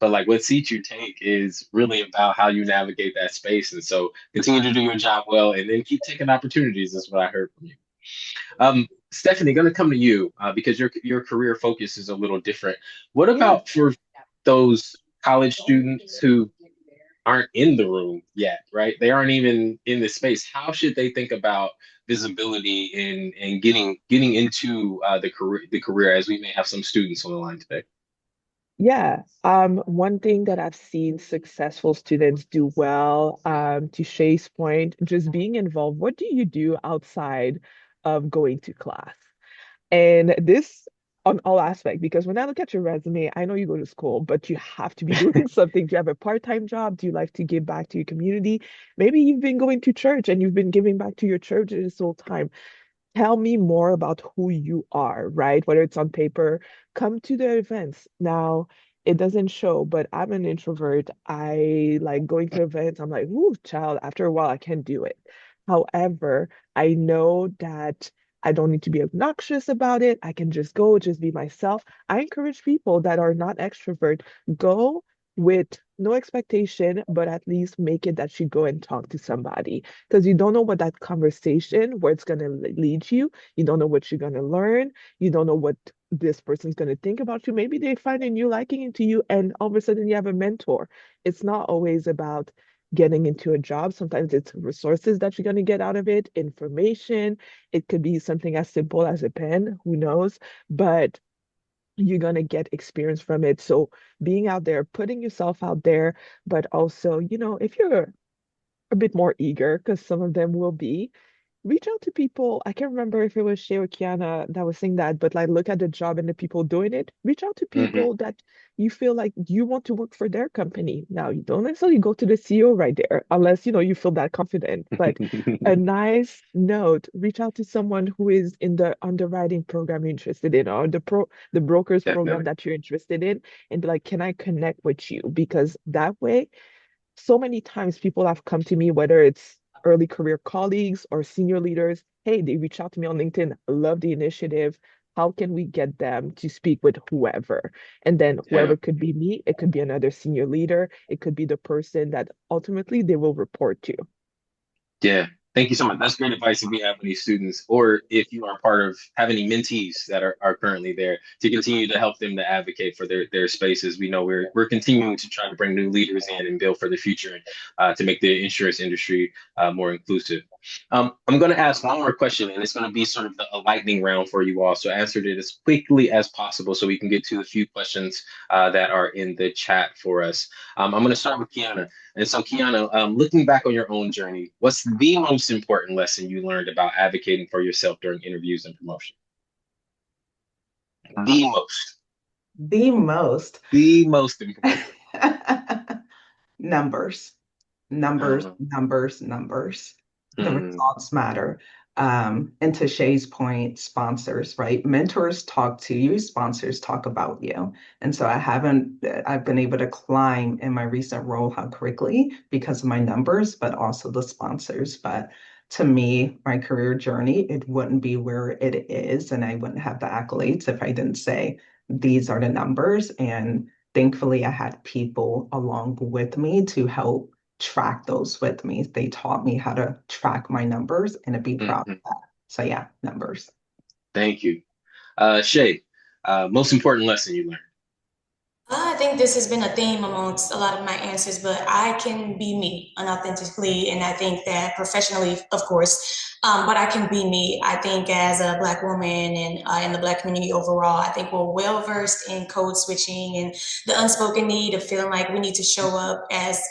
but like what seat you take is really about how you navigate that space. And so continue to do your job well, and then keep taking opportunities. Is what I heard from you. Stephanie, going to come to you because your career focus is a little different. What Yeah. about for those college students who aren't in the room yet, right? They aren't even in the space. How should they think about visibility and getting into the career, as we may have some students on the line today? Yeah, one thing that I've seen successful students do well, to Shay's point, just being involved. What do you do outside of going to class? And this on all aspects, because when I look at your resume, I know you go to school, but you have to be doing something. Do you have a part-time job? Do you like to give back to your community? Maybe you've been going to church and you've been giving back to your church this whole time. Tell me more about who you are, right? Whether it's on paper, come to the events. Now, it doesn't show, but I'm an introvert. I like going to events. I'm like, whoo, child, after a while, I can't do it. However, I know that I don't need to be obnoxious about it. I can just go, just be myself. I encourage people that are not extrovert, go with no expectation, but at least make it that you go and talk to somebody, because you don't know what that conversation, where it's going to lead you. You don't know what you're going to learn. You don't know what this person's going to think about you. Maybe they find a new liking into you, and all of a sudden you have a mentor. It's not always about getting into a job. Sometimes it's resources that you're going to get out of it, information. It could be something as simple as a pen, who knows? But you're going to get experience from it. So being out there, putting yourself out there, but also, if you're a bit more eager, because some of them will be, reach out to people. I can't remember if it was Shay or Quiana that was saying that, but like look at the job and the people doing it. Reach out to Hmm. people that you feel like you want to work for their company. Now, you don't necessarily go to the CEO right there, unless you feel that confident. But a nice note, reach out to someone who is in the underwriting program you're interested in, or the brokers program Definitely. that you're interested in, and be like, can I connect with you? Because that way so many times people have come to me, whether it's early career colleagues or senior leaders. Hey, they reach out to me on LinkedIn. I love the initiative. How can we get them to speak with whoever? And then Yeah. whoever could be me, it could be another senior leader, it could be the person that ultimately they will report to. Yeah, thank you so much. That's great advice if we have any students, or if you are part of have any mentees that are currently there, to continue to help them to advocate for their spaces. We know we're continuing to try to bring new leaders in and build for the future, and to make the insurance industry more inclusive. I'm going to ask one more question, and it's going to be sort of a lightning round for you all. So answer it as quickly as possible so we can get to a few questions that are in the chat for us. I'm going to start with Kiana. And so, Kiana, looking back on your own journey, what's the most important lesson you learned about advocating for yourself during interviews and promotion? The most, The most. the most important. Numbers, numbers, Uh, numbers, numbers. The mm, results matter. And to Shay's point, sponsors, right? Mentors talk to you, sponsors talk about you. And so I've been able to climb in my recent role how quickly because of my numbers, but also the sponsors. But to me, my career journey, it wouldn't be where it is, and I wouldn't have the accolades if I didn't say these are the numbers. And thankfully, I had people along with me to help track those with me. They taught me how to track my numbers and to be proud of mm. that. So yeah, numbers. Thank you. Shay, most important lesson you learned. I think this has been a theme amongst a lot of my answers, but I can be me unauthentically. And I think that professionally, of course, but I can be me. I think as a Black woman and in the Black community overall, I think we're well versed in code switching and the unspoken need of feeling like we need to show up as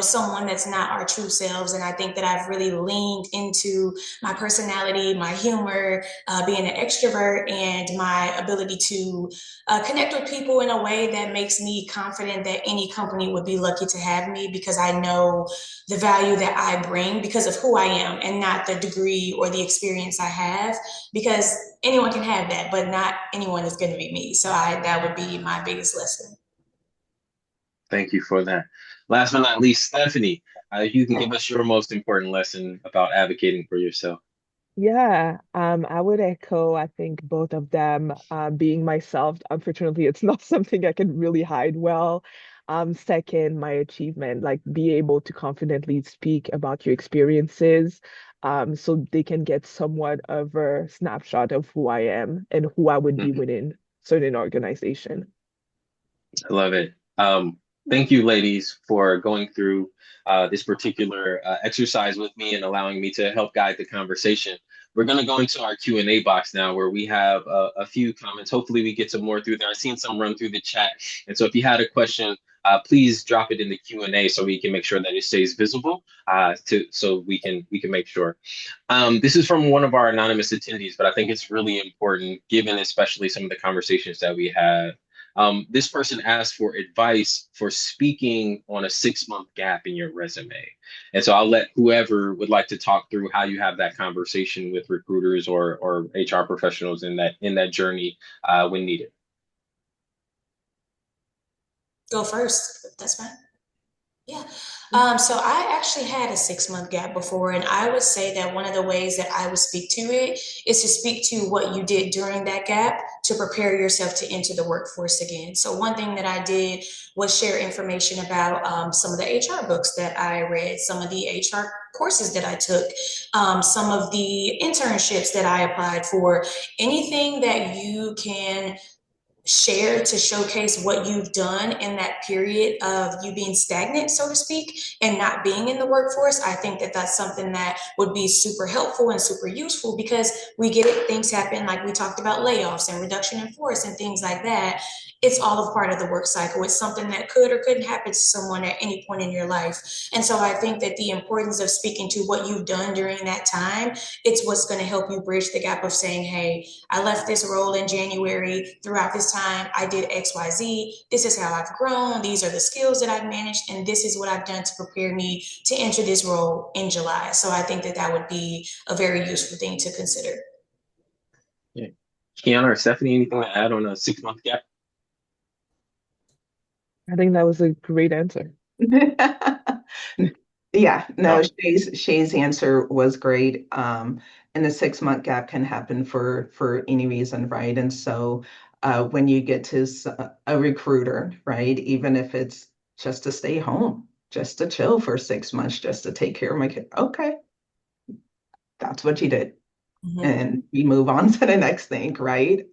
someone that's not our true selves. And I think that I've really leaned into my personality, my humor, being an extrovert, and my ability to connect with people in a way that makes me confident that any company would be lucky to have me, because I know the value that I bring because of who I am and not the degree or the experience I have, because anyone can have that, but not anyone is going to be me. So that would be my biggest lesson. Thank you for that. Last but not least, Stephanie, you can give us your most important lesson about advocating for yourself. Yeah, I would echo, I think, both of them. Being myself, unfortunately, it's not something I can really hide well. Second, my achievement, like be able to confidently speak about your experiences, so they can get somewhat of a snapshot of who I am and who I would be Mhm. within certain organization. I love it. Thank you, ladies, for going through this particular exercise with me and allowing me to help guide the conversation. We're going to go into our Q&A box now, where we have a few comments. Hopefully, we get some more through there. I've seen some run through the chat, and so if you had a question, please drop it in the Q&A so we can make sure that it stays visible. So we can make sure. This is from one of our anonymous attendees, but I think it's really important, given especially some of the conversations that we had. This person asked for advice for speaking on a 6-month gap in your resume. And so I'll let whoever would like to talk through how you have that conversation with recruiters or HR professionals in that journey when needed. Go first, if that's fine. Yeah. So I actually had a 6-month gap before, and I would say that one of the ways that I would speak to it is to speak to what you did during that gap to prepare yourself to enter the workforce again. So one thing that I did was share information about some of the HR books that I read, some of the HR courses that I took, some of the internships that I applied for, anything that you can share to showcase what you've done in that period of you being stagnant, so to speak, and not being in the workforce, I think that that's something that would be super helpful and super useful, because we get it, things happen, like we talked about layoffs and reduction in force and things like that. It's all a part of the work cycle. It's something that could or couldn't happen to someone at any point in your life. And so I think that the importance of speaking to what you've done during that time, it's what's going to help you bridge the gap of saying, hey, I left this role in January. Throughout this time, I did XYZ. This is how I've grown. These are the skills that I've managed. And this is what I've done to prepare me to enter this role in July. So I think that that would be a very useful thing to consider. Yeah. Quiana or Stephanie, anything to add on a 6-month gap? I think that was a great answer. Yeah, no, No. Shay's answer was great. And the 6-month gap can happen for any reason, right? And so when you get to a recruiter, right, even if it's just to stay home, just to chill for 6 months, just to take care of my kid, okay, that's what you did. Mhm. And we move on to the next thing, right?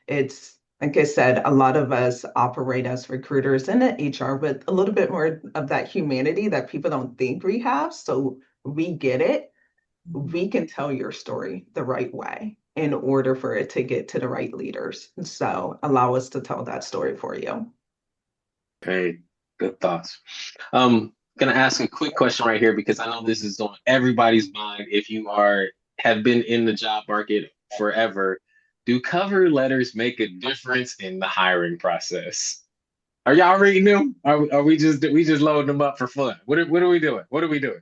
It's like I said, a lot of us operate as recruiters in the HR with a little bit more of that humanity that people don't think we have. So we get it. We can tell your story the right way in order for it to get to the right leaders. So allow us to tell that story for you. Okay, good thoughts. Gonna ask a quick question right here because I know this is on everybody's mind. If you have been in the job market forever, do cover letters make a difference in the hiring process? Are y'all reading them? Are we just loading them up for fun? What are we doing? What are we doing?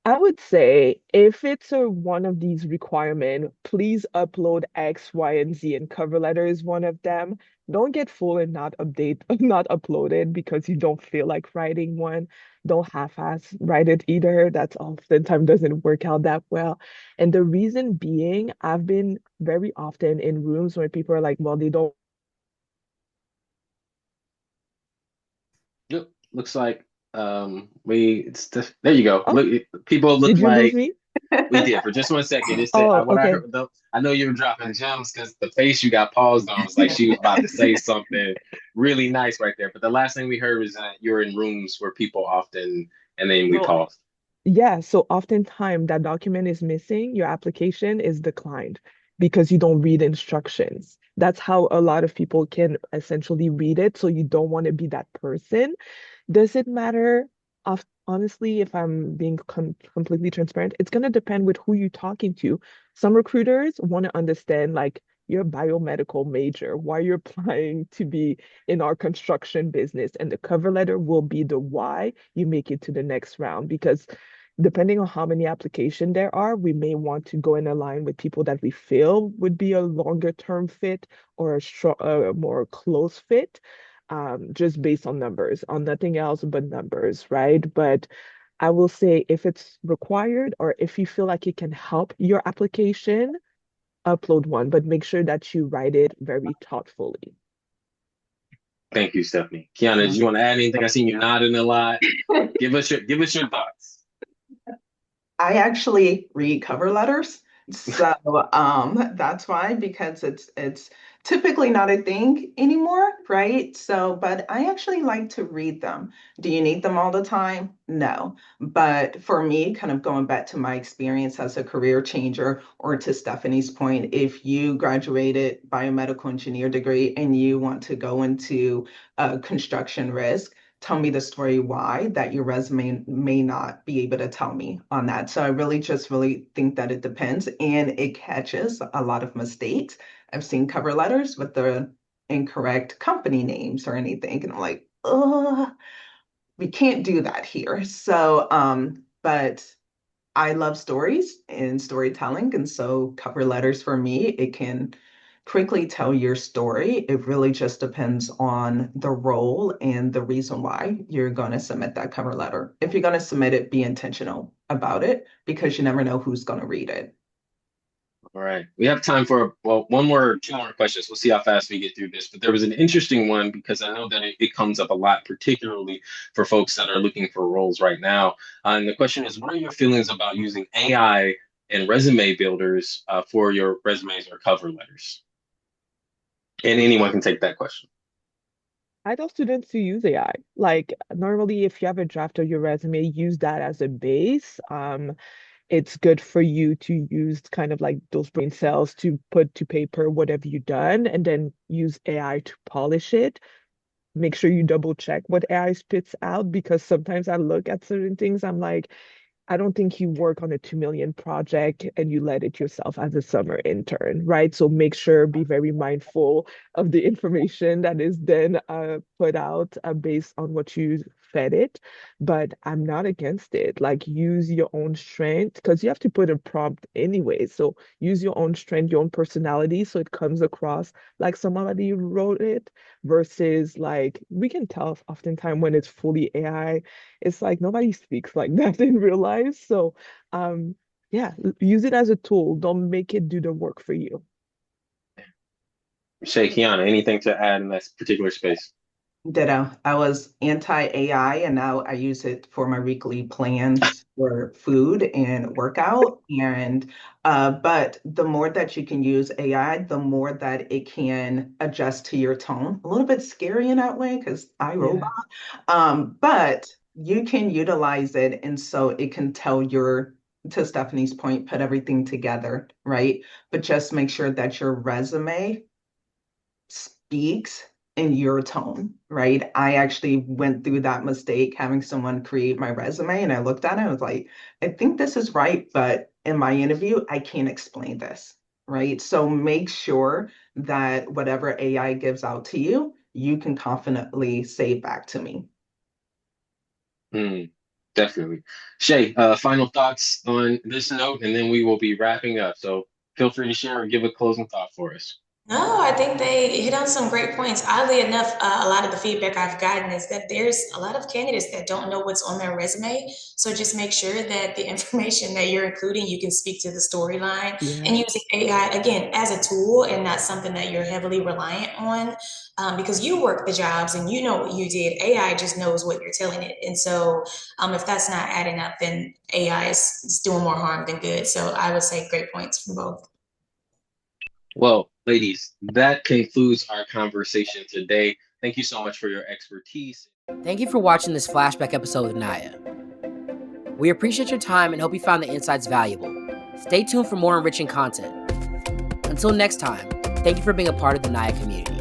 I would say if it's one of these requirements, please upload X, Y, and Z, and cover letter is one of them. Don't get full and not update, not uploaded because you don't feel like writing one. Don't half-ass write it either. That's oftentimes doesn't work out that well. And the reason being, I've been very often in rooms where people are like, well, they don't. Yep, looks like there you go. Oh, Look, people look did you lose like me? we did for just 1 second. It said Oh, what I okay. heard though. I know you were dropping gems because the face you got paused on was like she was about to say something really nice right there. But the last thing we heard was that you're in rooms where people often, and then we Oh, paused. yeah, so oftentimes that document is missing, your application is declined because you don't read instructions. That's how a lot of people can essentially read it. So you don't want to be that person. Does it matter? Honestly, if I'm being completely transparent, it's going to depend with who you're talking to. Some recruiters want to understand, like, your biomedical major, why you're applying to be in our construction business, and the cover letter will be the why you make it to the next round. Because depending on how many applications there are, we may want to go and align with people that we feel would be a longer term fit or a more close fit, just based on numbers, on nothing else but numbers, right? But I will say if it's required or if you feel like it can help your application, upload one, but make sure that you write it very thoughtfully. Thank you, Stephanie. Kiana, did you want to add anything? I seen you nodding a lot. Give us your thoughts. I actually read cover letters. So that's why, because it's typically not a thing anymore, right? So, but I actually like to read them. Do you need them all the time? No. But for me, kind of going back to my experience as a career changer, or to Stephanie's point, if you graduated biomedical engineer degree and you want to go into construction risk, tell me the story why that your resume may not be able to tell me on that. So I really think that it depends and it catches a lot of mistakes. I've seen cover letters with the incorrect company names or anything. And I'm like, oh, we can't do that here. So, but I love stories and storytelling. And so cover letters for me, it can quickly tell your story. It really just depends on the role and the reason why you're going to submit that cover letter. If you're going to submit it, be intentional about it because you never know who's going to read it. All right. We have time for, well, two more questions. We'll see how fast we get through this. But there was an interesting one because I know that it comes up a lot, particularly for folks that are looking for roles right now. And the question is, what are your feelings about using AI and resume builders for your resumes or cover letters? And anyone can take that question. I tell students to use AI. Like normally, if you have a draft of your resume, use that as a base. It's good for you to use kind of like those brain cells to put to paper whatever you've done, and then use AI to polish it. Make sure you double check what AI spits out, because sometimes I look at certain things, I'm like, I don't think you work on a 2 million project and you let it yourself as a summer intern, right? So make sure, be very mindful of the information that is then put out based on what you fed it. But I'm not against it. Like use your own strength, because you have to put a prompt anyway. So use your own strength, your own personality, so it comes across like somebody wrote it, versus like we can tell oftentimes when it's fully AI, it's like nobody speaks like that in real life. So, yeah, use it as a tool. Don't make it do the work for you. Shay, Quiana, anything to add in that particular space? Ditto. I was anti-AI and now I use it for my weekly plans for food and workout. And but the more that you can use AI, the more that it can adjust to your tone. A little bit scary in that way because I robot. Yeah. But you can utilize it and so it can tell your, to Stephanie's point, put everything together, right? But just make sure that your resume speaks in your tone, right? I actually went through that mistake having someone create my resume and I looked at it and I was like, I think this is right, but in my interview, I can't explain this, right? So make sure that whatever AI gives out to you, you can confidently say back to me. Hmm, definitely. Shay, final thoughts on this note, and then we will be wrapping up. So feel free to share or give a closing thought for us. No, I think they hit on some great points. Oddly enough, a lot of the feedback I've gotten is that there's a lot of candidates that don't know what's on their resume. So just make sure that the information that you're including, you can speak to the storyline and Yeah. using AI again as a tool and not something that you're heavily reliant on. Because you work the jobs and you know what you did. AI just knows what you're telling it. And so if that's not adding up, then AI is doing more harm than good. So I would say great points from both. Well, ladies, that concludes our conversation today. Thank you so much for your expertise. Thank you for watching this flashback episode of NAAIA. We appreciate your time and hope you found the insights valuable. Stay tuned for more enriching content. Until next time, thank you for being a part of the NAAIA community.